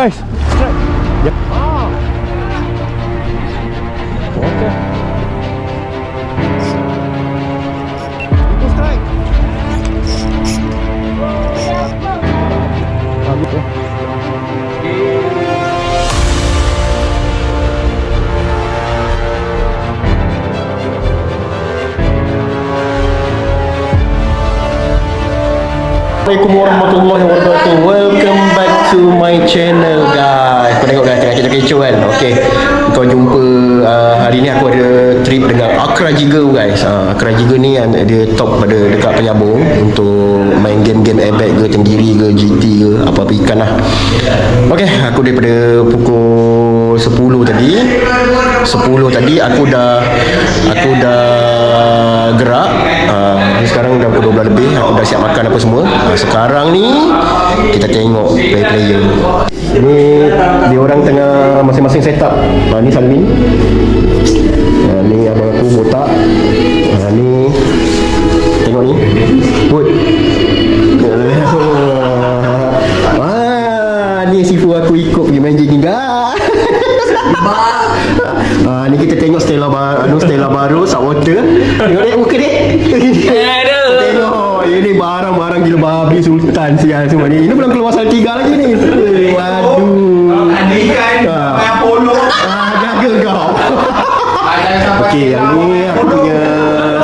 Guys, strike. Yep. Okay. Itu strike. Bagus ya. Assalamualaikum warahmatullahi wabarakatuh. Welcome back to my channel guys. Kau tengok guys, tengah cerita kecoh kan. Okay, kau jumpa hari ni aku ada trip dengan Akra Jiga guys. Akra Jiga ni dia top pada dekat Penyambung untuk main game-game airbag ke, tenggiri ke, GT ke, apa-apa ikan lah. Okay, aku daripada pukul 10 tadi aku dah gerak. Sekarang dah pukul 12 lebih. Aku dah siap makan apa semua. Sekarang ni kita tengok player. Ni dia orang tengah masing-masing set up. Ni Salmin. Ni abang aku botak. Ni tengok ni. Good. Ni sifu aku ikut pergi main jigging guys. Ni kita tengok Stella baru Saltwater. Tengok dek muka dek. Tengok ini barang-barang gila babi sultan sial semua ni. Ini belum keluar Saltiga lagi ni. Waduh. Polo. Jaga kau. Okey, yang ni aku punya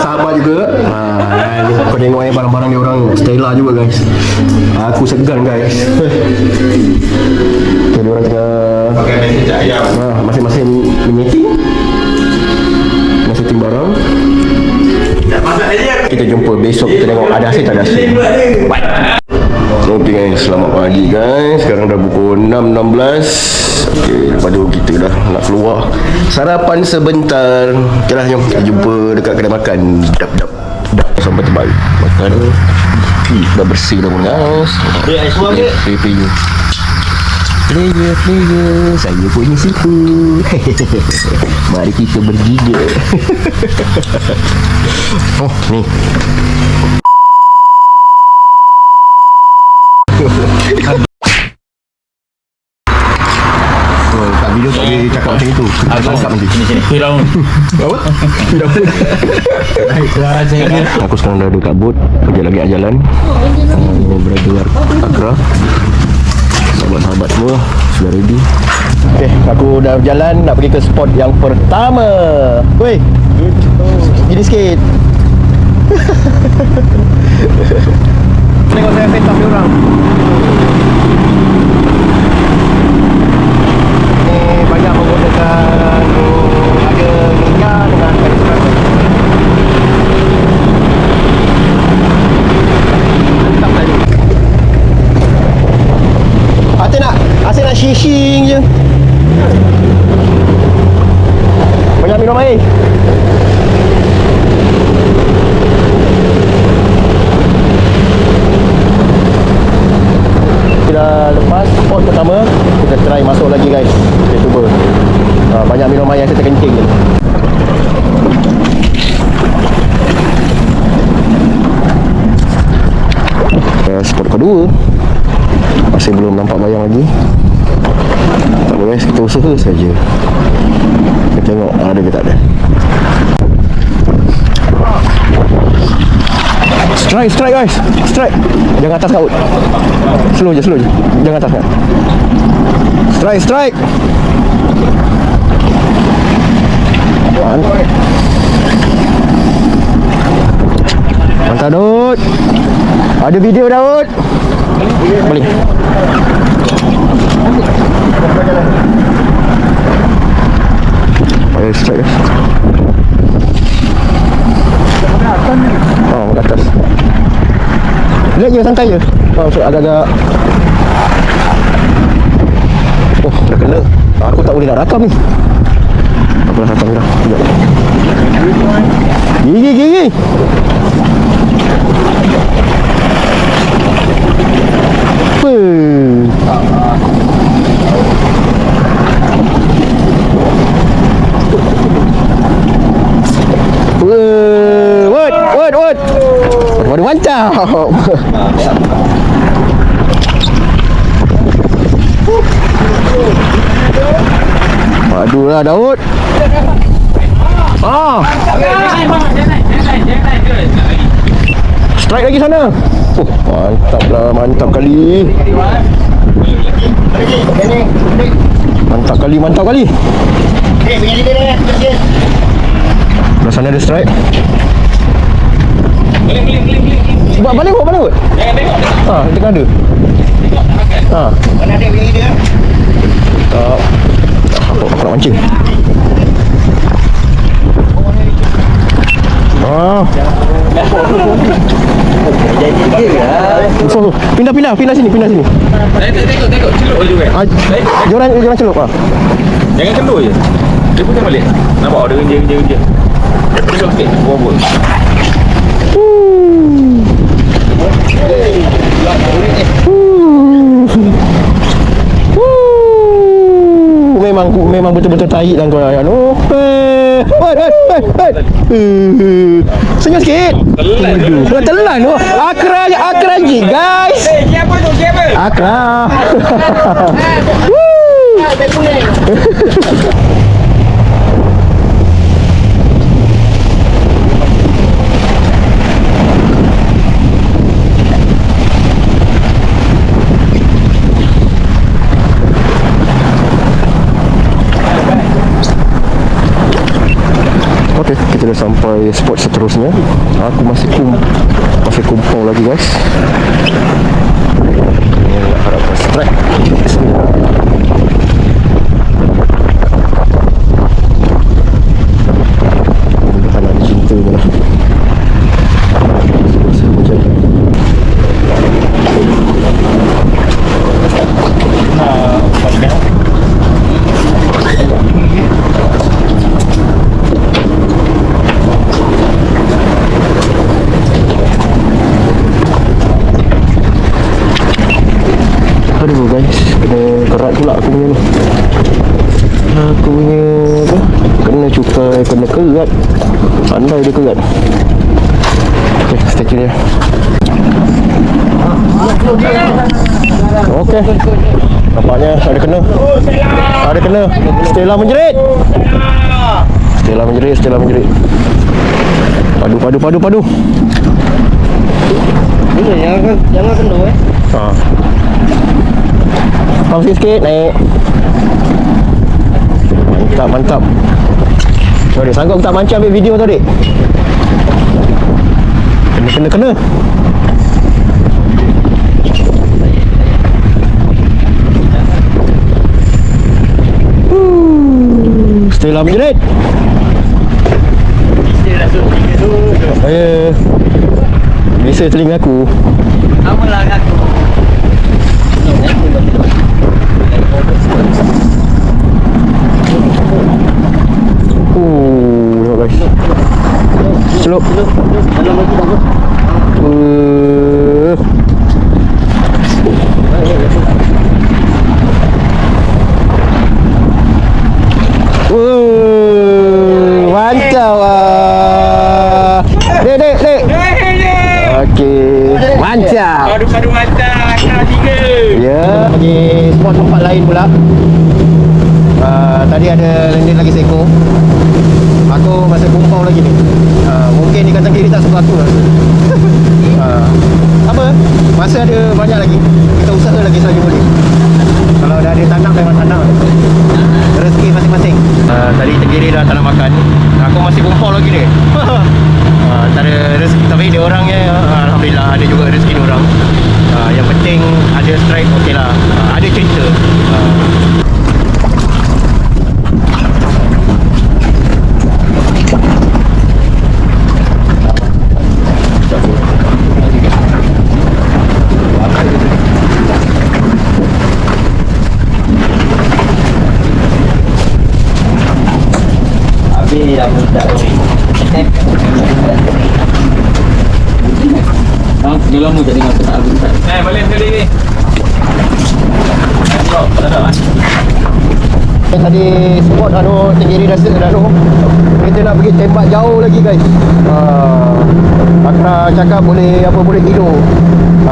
sahabat juga. Ni kau tengok barang-barang dia orang Stella juga guys. Aku segan guys. Okay, dia orang tengah pakai mesin ayam. Masing-masing menyeting. Setting barang. Kita jumpa besok, kita tengok ada hasil tak ada hasil. Bye. Okay guys, selamat pagi guys. Sekarang dah pukul 6.16. Okay, lepas tu kita dah nak keluar sarapan sebentar. Okay lah, jom kita jumpa dekat kedai makan. Dap sampai tempat makan. Dah bersih dah pun guys. Player, saya punya sifu. Mari kita bergiga. Oh, ni. Tak video tak boleh cakap macam itu. Cakap nanti. Hilang. Apa? Aku sekarang dah dekat boat. Kejap lagi nak jalan. Berada Akra. Sahabat-sahabat semua sudah ready. Okay, aku dah berjalan nak pergi ke spot yang pertama. Woi, gini sikit. Tengok saya set up dia orang. Ni banyak menggunakan ada minyak dengan kain. Asyik nak shishing je. Banyak minum air. Kita lepas spot pertama, kita try masuk lagi guys. Kita cuba. Banyak minum air, saya terkencing je. Spot kedua masih belum nampak bayang lagi. Tak apa guys, kita usaha saja. Kita tengok ada ke tak ada. Strike guys. Strike. Jangan atas kaut. Slow je. Jangan atas kan. Strike. Mantap Daud. Ada video Daud. Boleh. Ayo strike guys. Ke atas. Lihat je santai je. Agak-agak. Oh, dah kena. Aku tak boleh nak rakam ni. Aku dah rakam dah. Sekejap. Gigi. Word. Baru mantap. Padu lah Daud. Strike lagi sana. Oh, mantap lah, mantap kali. Mantap kali, mantap kali. Belah sana ada strike. Balik kot. Jangan tengok. Tengah ada. Mana ada begini dia? Aku nak mancing. Pindah sini. Tengok celup je kan. Joran celup Jangan celup je. Dia punya balik. Nampak dia genja. Celup sikit. Buat. Memang betul-betul tahi dan kau ayat. Senyum sikit. Telan tu. Akra je guys. Siapa tu? Akra. Okey, kita dah sampai spot seterusnya. Aku masih kumpul lagi guys. Ini nak harapkan strike. Mudah-mudahan ada cinta ni lah. Aduh guys, kena kerat pula aku punya ni. Aku punya apa? Kena cukai, kena kerat. Pandai dia kerat. Okay, stay dia. Okay, nampaknya ada kena. Stella menjerit. Padu. Jangan kendor Pam sikit, naik. Mantap. Adik, sanggup tak mancing ambil video tu adik? Kena. Stella menjerit. Bisa telinga aku. Apalah aku. Tengok guys. Celup. Mantap lah. Dek. Okey. Mantap. Padu mantap. Akra 3. Ya, pergi spot tempat lain pula. Tadi ada landed lagi seekor. Aku masih kumpau lagi ni. Mungkin di kanan kiri tak suka aku lah. Apa? Masih ada banyak lagi. Kita usaha lagi selagi boleh. Kalau dah ada tanam memang tanam. Rezeki masing-masing. Tadi tenggiri dah tak nak makan. Aku masih kumpau lagi ni. Tak ada rezeki, tapi dia orangnya alhamdulillah ada juga rezeki dia orang. Yang penting ada strike, okey lah. Ada cerita. Dia lama tak dengar tak aku tak. Balik sekali ni. Tadi spot tenggiri dah kita nak pergi tembak jauh lagi guys. Akra cakap boleh tidur.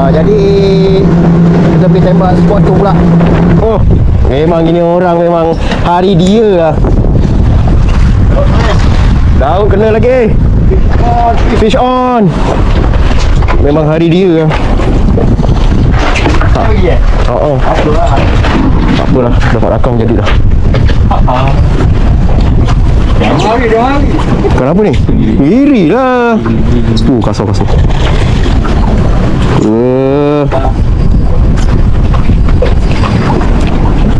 Jadi kita pergi tembak spot tu pula. Memang gini orang memang hari dia lah. Daun kena lagi. Fish on. Memang hari dia lah. Oh. Tak apalah, dapat rakam jadi dah. Kenapa ni? Iri lah. Kasar.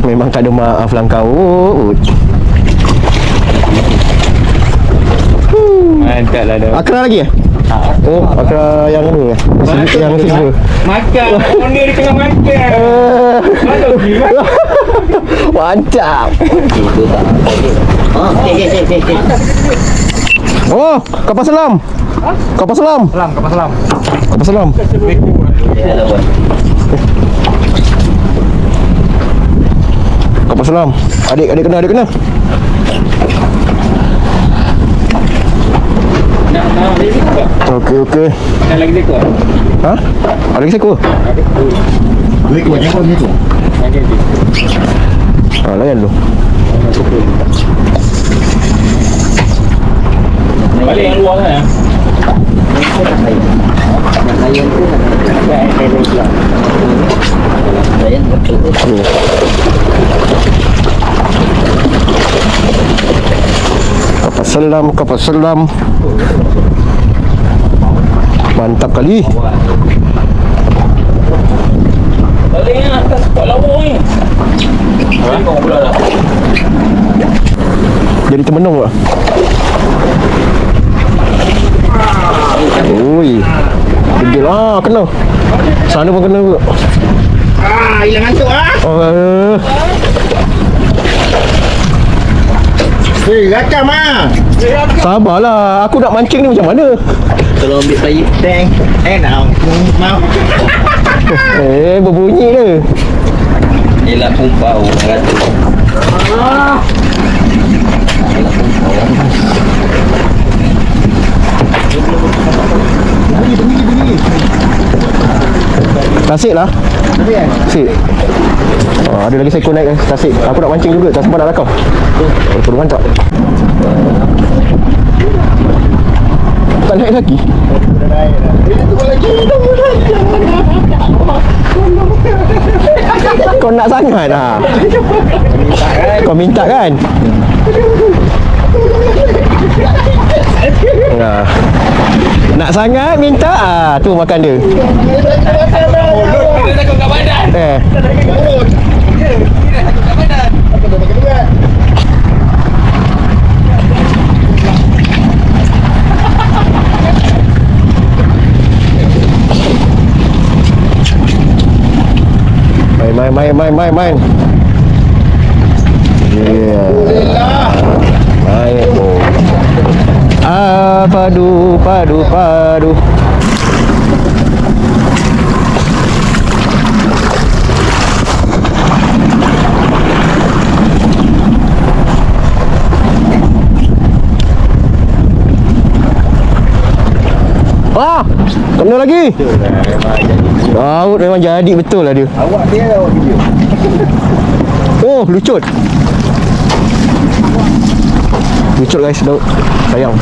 Memang tak ada maaf lah kau. Mantap lah dah. Akra lagi Oh, akra yang ni yang silver. Makan. Owner dia tengah makan. Mantap. Okey. Oh, kapal selam. Kapal selam. Kapal selam. Kapal selam. Adik kena. Okey. Ada lagi seko? Ha? Ada lagi seko? Duit kau jangan ni tu. Layan dulu. Balik yang luar kan? Kapal selam. Mantap kali. Balik yang atas spot lawak ni. Kau pula dah. Jadi termenung lah. Ui. Gede lah, kena. Sana pun kena juga. Hilang ngantuk rakam Sabarlah, aku nak mancing ni macam mana? Tolong ambil payung tank. Nak mau. Berbunyi ke? Yelah pumpau kata. Bunyi. Tasik lah. Tasik. Ada lagi seko naik tasik. Aku nak mancing juga, tak sempat nak rakam. Perlu mantap. Tak naik lagi. Kau nak sangat lah. Kau minta kan? Nak sangat minta tu makan dia. Kita takut kat badan. Main. Yeah. Main. Padu. Kena lagi. Laut memang jadi betul lah dia. Awak video. Oh, lucut guys, laut. Sayang.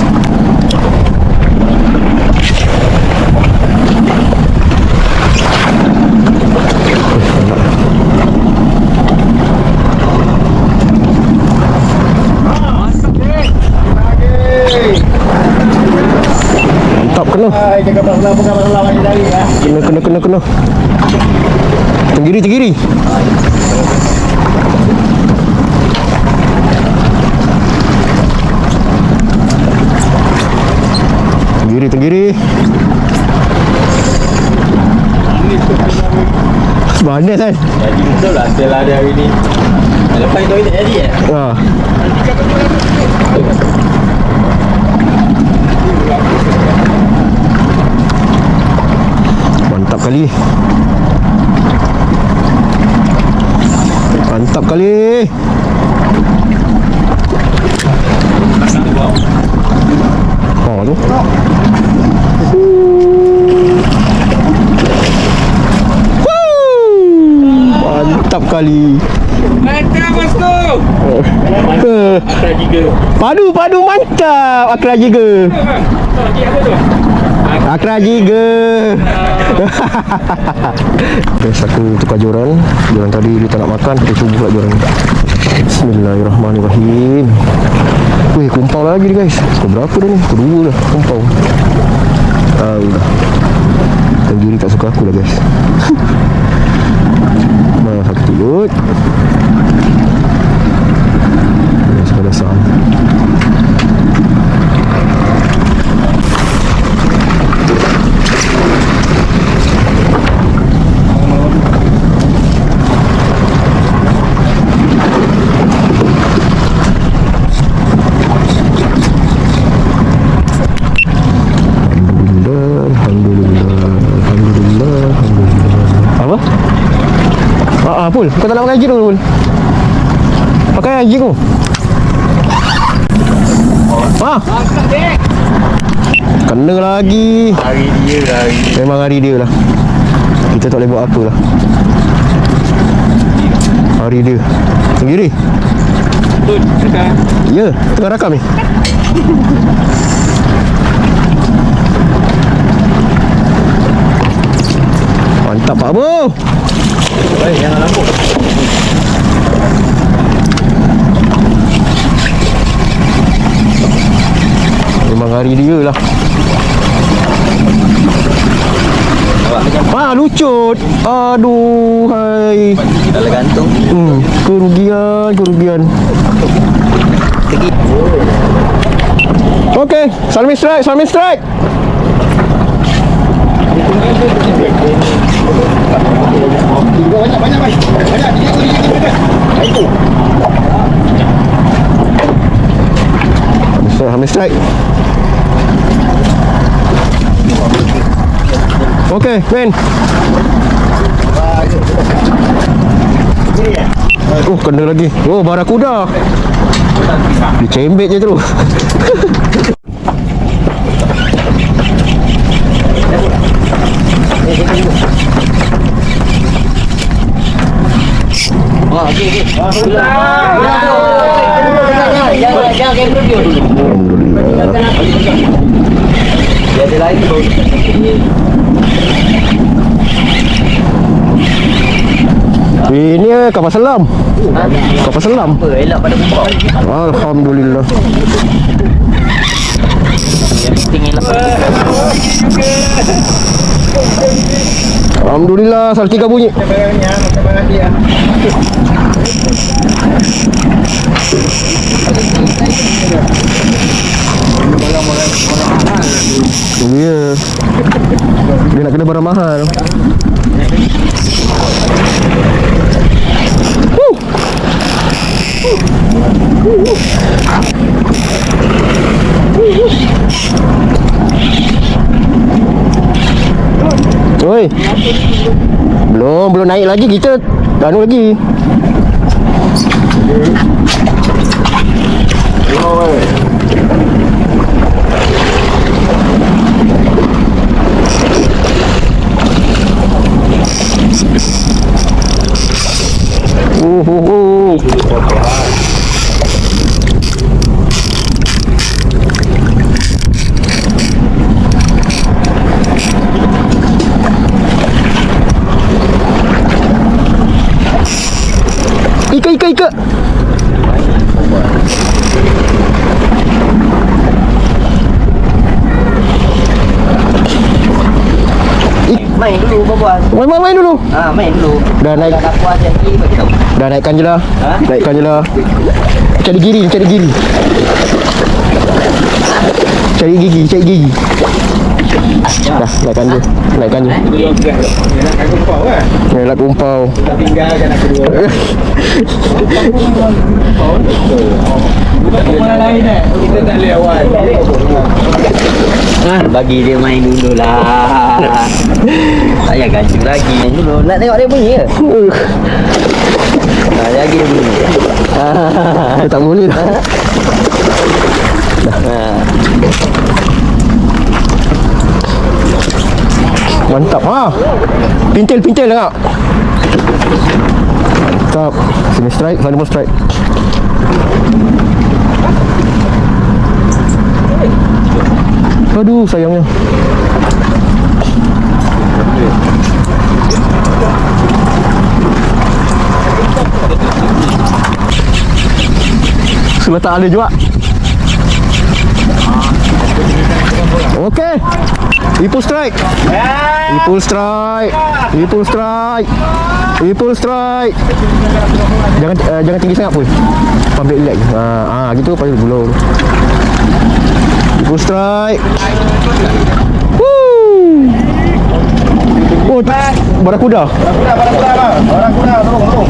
Mantap, kena. Jangan berlawan lagi dari ya. Kena. Tenggiri. Tenggiri. Mana kan? Jadi betul lah setelah ada hari ni. Lepas itu jadi Mantap kali. Tu. Mantap kali. Mantap bosku. Akra jiga. Padu mantap. Akra jiga. Lagi apa tu? Akra jiga. Guys, aku tukar joran. Joran tadi dia tak nak makan, kita cuba pula joran. Bismillahirrahmanirrahim. Weh, kumpau lagi ni guys. Pukul berapa dah ni? Pukul 2 dah kumpau. Dah. Tanggiri tak suka aku lah guys. Nah, sakit tidur. Sudah dasar. Pul, kau tak nak pakai gig tu Pul. Pakai gig tu. Kena lagi. Hari dia hari. Memang hari dia lah. Kita tak boleh buat apa lah. Hari dia. Sendiri. Tu, tekan. Ya, tengah rakam ni. Mantap Pak Abu. Jangan lambuk. Memang hari dia lah. Lucut. Aduh, hai. Dalam gantung. Kerugian. Okey, Salmi strike. Habis strike. Okey, men. Oh, kena lagi. Oh, barakuda. Dia cembet je terus. Jangan kamera dia dulu. Dia ada lain tu. Ini kapal selam. Kapal selam. Apa elak pada kumpau. Alhamdulillah. Yang penting elak. Alhamdulillah, Saltika bunyi. Ya. Dia nak kena barang mahal. Oi. Belum naik lagi, kita anu lagi. Ika. Main dulu berbual. Main dulu. Main dulu. Dah naik. Dah puas lagi bagi tahu. Dah naikkan je lah. Naikkan je lah. Cari gigi. Cari gigi. Dah, naikkan je. Nak kumpau kan? Nak kumpau. Tak tinggalkan aku dua. Bukan kumpul lain kita tak boleh awal. Bagi dia main dulu lah. Tak payah gaji lagi. Main dulu. Nak tengok dia bunyi ke? Lagi dia bunyi. Tak boleh dah. Mantap. Pintil tengok. Mantap. Sini strike, sana pun strike. Aduh, sayangnya. Sudah tak ada juga. Okey. Ipul strike. Ipul strike. Ipul strike. Ipul strike. Jangan tinggi sangat pun. Public leg. Gitu pasal gulung. Ipul strike. Woo. Oh, barakuda. Barakuda, tolong.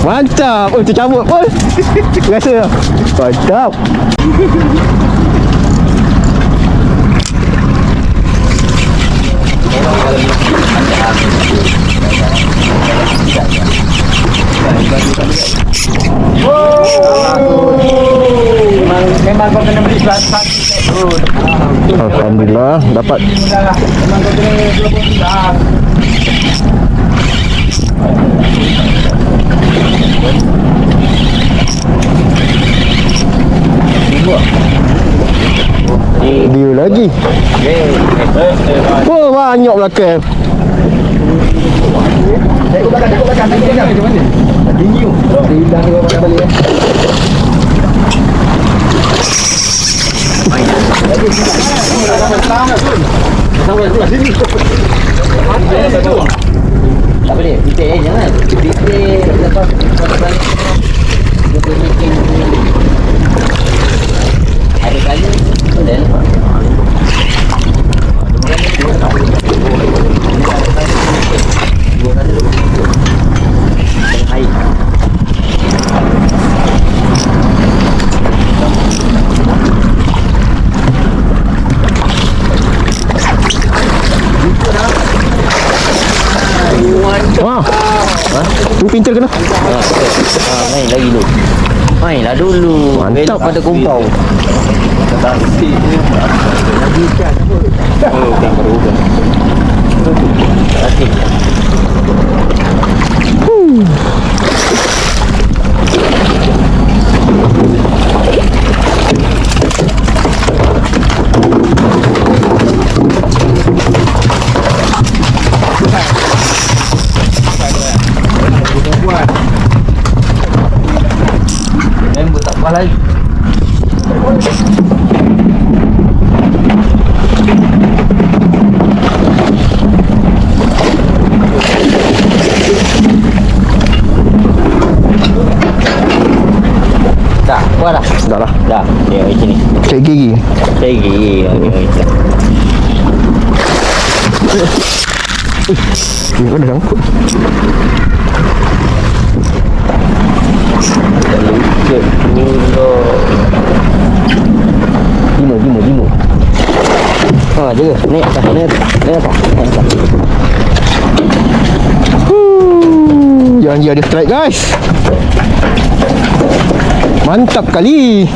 Mantap. Oh, tercabut pun. Rasa. Mantap. Memang kau kena beli selat. Alhamdulillah dapat. Memang kau kena 20. Dia lagi. Oh, banyak belakang. Tengok belakang. Tinggi tu. Hilang dia balik. Tak boleh, titik jangan. Titik lepas balik. Dia boleh bikin ada kali boleh lepas. Dua kali air. Wah. Tu pintar kena. Main lagi dulu. Mainlah dulu. Mantap. Belok pada kumpau. Oh, bukan berubah. Okey. Member tak apa lagi. Tak, kuat dah. Dah lah. Dah, dia macam ni. Cek gigi. Lagi. Ni kau dah sangkut. Lucut dulu. Lima. Jaga. Naik atas. Janji ada strike, guys. Mantap kali.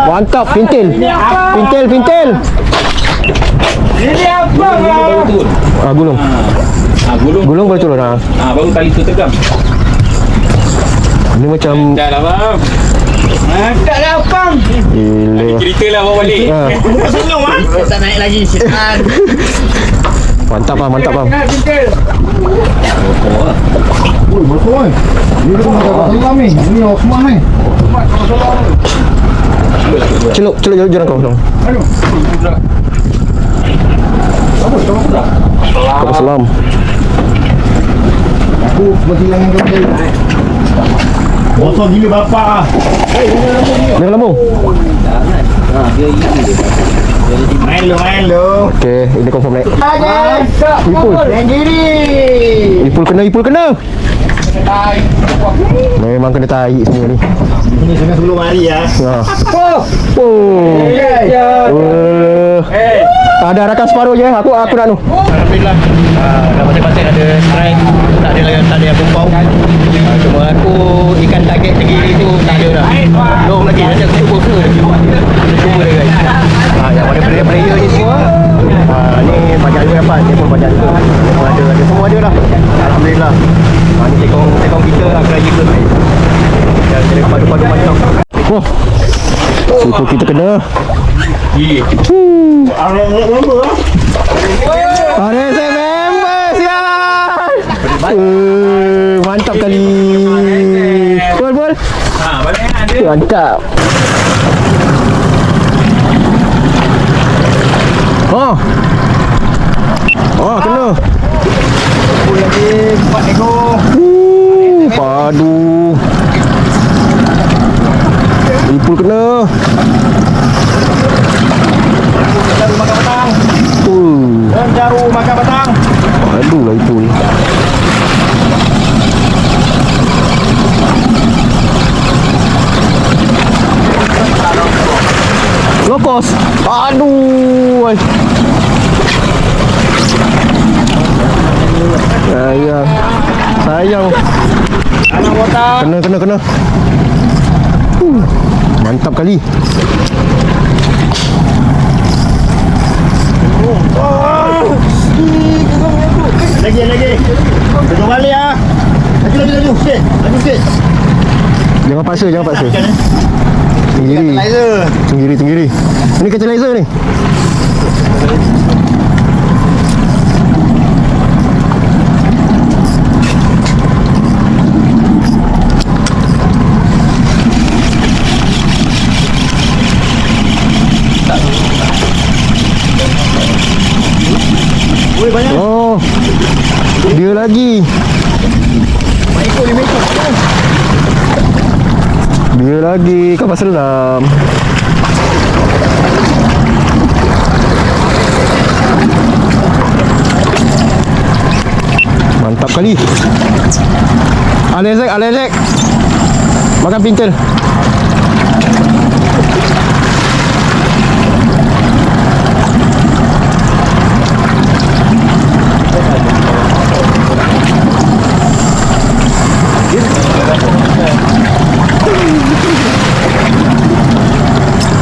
Mantap, pintil. Pintil. Ini apa? Baru turun. Gulung. Gulung baru turun. Baru kali tu tegam. Ini macam Dah lah bang. Tak ada apa. gila. Cerita lah bawa balik. Senang ah. Tak naik lagi sitan. Mantap bang. Oi, betul. Ni tu macam selam ni. Ni Osman ni. Celuk jalan kau dong. Kau selam. Aku berhilangan kau. Bosok gila bapak. Jangan lambung. Jangan. Ha, dia ini dia. Main lu. Okey, ini confirm naik. Ipul. Ipul kena. Memang kena tarik semua ni. Ini jangan sebelum hari ya. Ha. Ada rakan separuh je. Aku nak tu. Alhamdulillah. Dah pasal-pasal ada strike. Tak ada yang bumbau. Cuma aku ikan target segini tu tak ada dah. Belum lagi. Nanti aku cuba ke. Cuba dia guys. Yang pada player-player ni semua. Ni banyak juga dapat. Dia pun banyak juga. Ada semua ada lah. Alhamdulillah. Ni tekong kita lah kerja kita. Dan jadi padu-padu macam. Oh. Sipul kita kena. RSM member sial. Mantap kali. Bol. Balik ada. Mantap. Oh, kena. Lagi 4 ekor. Padu. Ipul kena. Jaru makan petang. Jaru makan petang. Padu lah Ipul. Lokos. Aduh. Sayang. Anak botak. Kena. Mantap kali. Lagi. Tengok balik ah. Laju. Sikit. Jangan paksa. Tenggiri. Ini kaca laser ni. Oh, dia lagi. Dia lagi kapal selam. Mantap kali. Alezek. Makan pintel.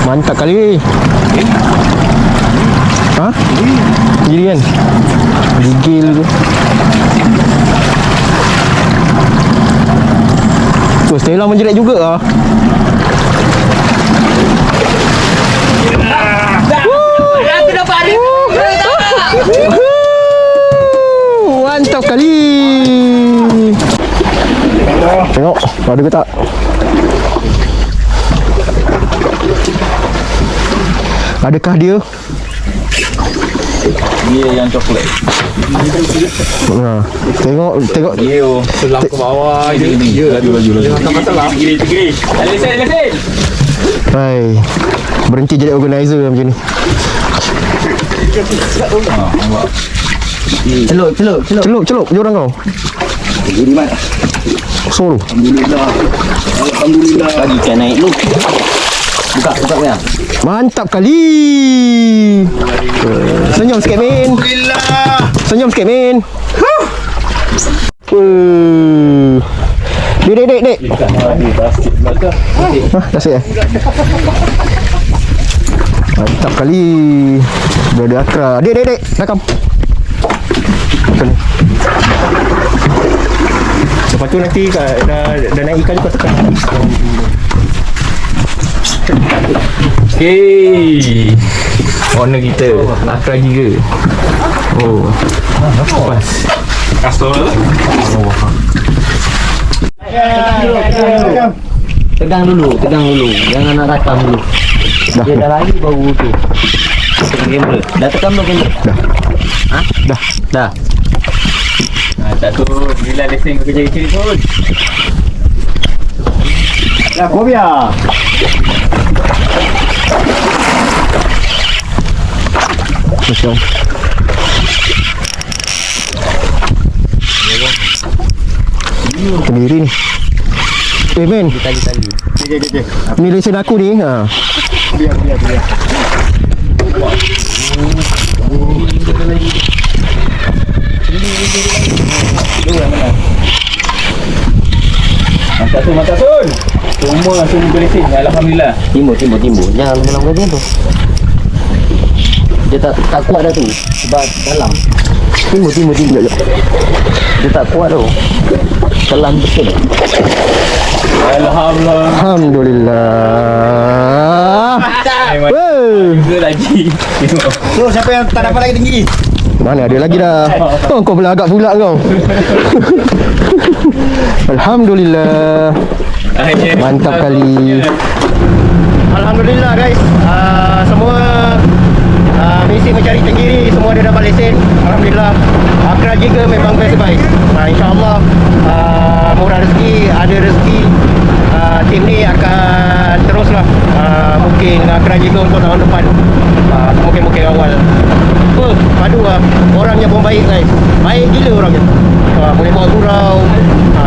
Mantap kali. Ha? Gili kan? Gigil tu. Tu Stella menjerit juga ah. Aku dapat ada. Mantap kali. Tengok, ada ke tak? Adakah dia? Dia yang coklat. Tengok. Dia selang ke bawah dia. Laju. Tak masalah. Tigri. Lesen. Hai. Berhenti jadi organizer macam ni. Celup je orang kau. Jadi mat. Solo. Alhamdulillah. Bagi ikan naik lu. Buka ya. Mantap kali. Senyum sikit Min. Alhamdulillah. Dek. Dah siap. Mantap kali. Berada Akra. Dek. Rakam. Lepas tu nanti dah naik ikan kau tekan. Okay. Owner kita Akra Giga. Oh. Pas. Kastor lah. Tegang dulu. Jangan nak rakam dulu. Dia dah lari baru tu. Tekan kamera. Dah tekan belum kamera? Dah. Dah. Tak tu bila lesen kerja kecil pun. Ya, Kobia. Macam Sendiri ni. Men, Tali-tali. ni lesen aku ni. Ha. Biar. Mantap Sun. Semua langsung berlesen. Alhamdulillah. Timbul. Jangan lama-lama macam tu. Dia tak kuat dah tu. Sebab dalam. Timbul. Dia tak kuat tu. Telan betul. Alhamdulillah. Alhamdulillah. Weh. Juga lagi. Tengok. So, siapa yang tak dapat lagi tinggi? Mana ada lagi dah. Oh, kau belagak pula kau. Alhamdulillah. Akhirnya. Mantap kali. Alhamdulillah guys. Semua misi mencari tenggiri semua ada dapat lesen. Alhamdulillah. Akra Giga memang best guys. InsyaAllah murah rezeki, ada rezeki. Tim ni akan teruslah. Mungkin Akra Giga untuk tahun depan. Mungkin awal. Padu orangnya pun baik guys. Baik gila orangnya. Boleh bawa gurau.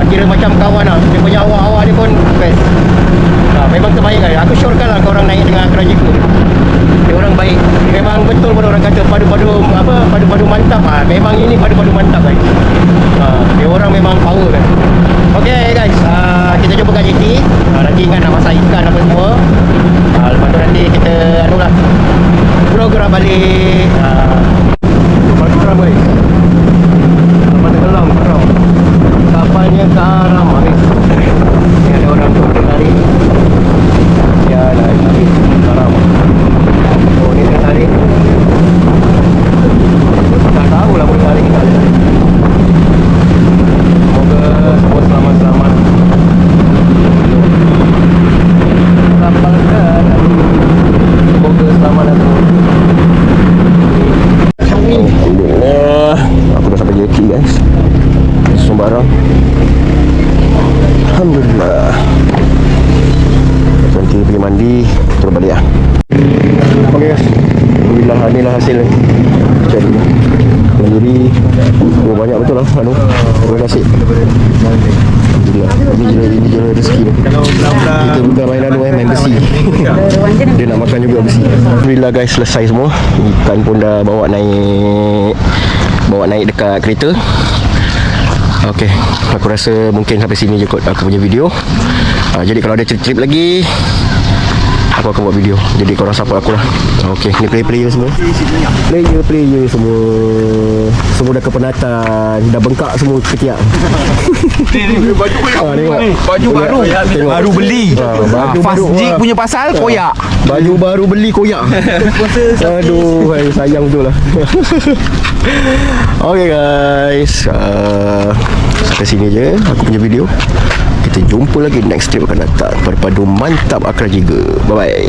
Kira macam kawan lah. Dia punya awak-awak dia pun best. Memang terbaik guys. Aku syorkan lah korang naik dengan Akra Giga. Dia orang baik. Memang betul pun orang kata padu-padu mantap. Memang ini padu-padu mantap guys. Dia orang memang power kan. Okay guys, kita jumpa kat JT. Nanti ingat nak masak ikan apa semua. Lepas tu nanti kita anulah program balik program guys. Lepas tu kelam karam. Kapalnya karam habis. Ni ada orang tu tarik. Ya dah habis karam. Oh ni tengah tarik. Tak tahulah boleh tarik kita. Semoga semua selamat-selamat. Kapal kan. Semoga selamat datang. Alhamdulillah. Aku dah sampai JT guys. Sembarang. Alhamdulillah. Nanti pergi mandi, terus balik lah. Okay guys. Alhamdulillah, inilah hasil cari mandiri. Banyak betul lah. Terima kasih. Alhamdulillah. Ini je rezeki ni. Kita bukan main main besi. Dia nak makan juga besi. Alhamdulillah guys, selesai semua. Ikan pun dah bawa naik dekat kereta. Okey, aku rasa mungkin sampai sini je kot aku punya video. Jadi kalau ada trip lagi, aku akan buat video. Jadi korang support aku lah. Okey, ni player semua. Player semua. Semua dah kepenatan, dah bengkak semua ketiak. Ni baju Baju baru. Baru beli. Fast jig punya pasal koyak. Baju baru beli koyak. Aduh, sayang betul lah. Okay guys, sampai sini je aku punya video. Kita jumpa lagi next trip akan datang. Berpadu mantap Akra Giga. Bye bye.